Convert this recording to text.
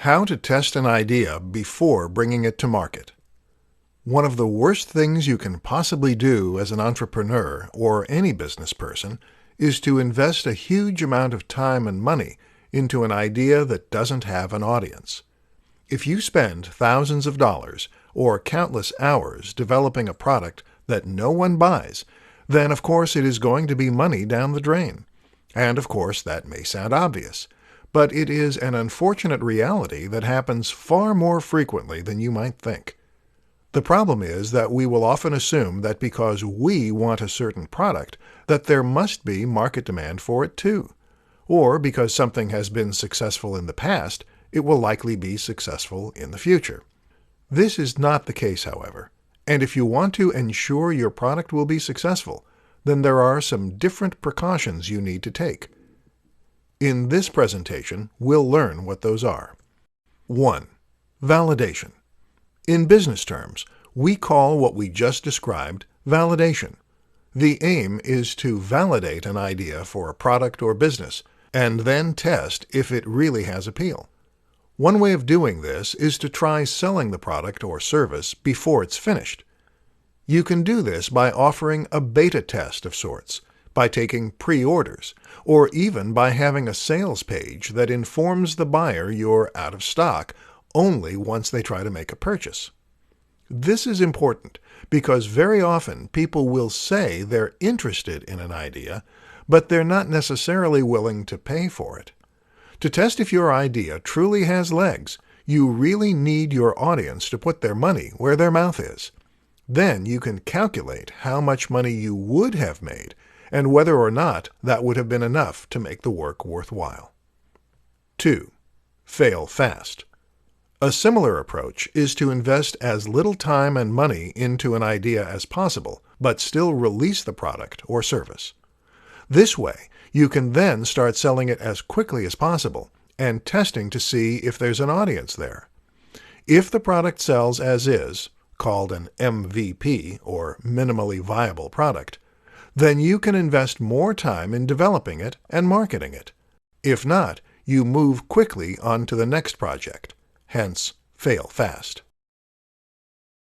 How to test an idea before bringing it to market. One of the worst things you can possibly do as an entrepreneur or any business person is to invest a huge amount of time and money into an idea that doesn't have an audience. If you spend thousands of dollars or countless hours developing a product that no one buys, then of course it is going to be money down the drain. And of course that may sound obvious, but it is an unfortunate reality that happens far more frequently than you might think. The problem is that we will often assume that because we want a certain product, that there must be market demand for it too. Or because something has been successful in the past, it will likely be successful in the future. This is not the case, however, and if you want to ensure your product will be successful, then there are some different precautions you need to take. In this presentation, we'll learn what those are. 1. Validation. In business terms, we call what we just described validation. The aim is to validate an idea for a product or business, and then test if it really has appeal. One way of doing this is to try selling the product or service before it's finished. You can do this by offering a beta test of sorts, by taking pre-orders, or even by having a sales page that informs the buyer you're out of stock only once they try to make a purchase. This is important because very often people will say they're interested in an idea, but they're not necessarily willing to pay for it. To test if your idea truly has legs, you really need your audience to put their money where their mouth is. Then you can calculate how much money you would have made and whether or not that would have been enough to make the work worthwhile. 2. Fail fast. A similar approach is to invest as little time and money into an idea as possible, but still release the product or service. This way, you can then start selling it as quickly as possible and testing to see if there's an audience there. If the product sells as is, called an MVP or minimally viable product, then you can invest more time in developing it and marketing it. If not, you move quickly on to the next project, hence fail fast.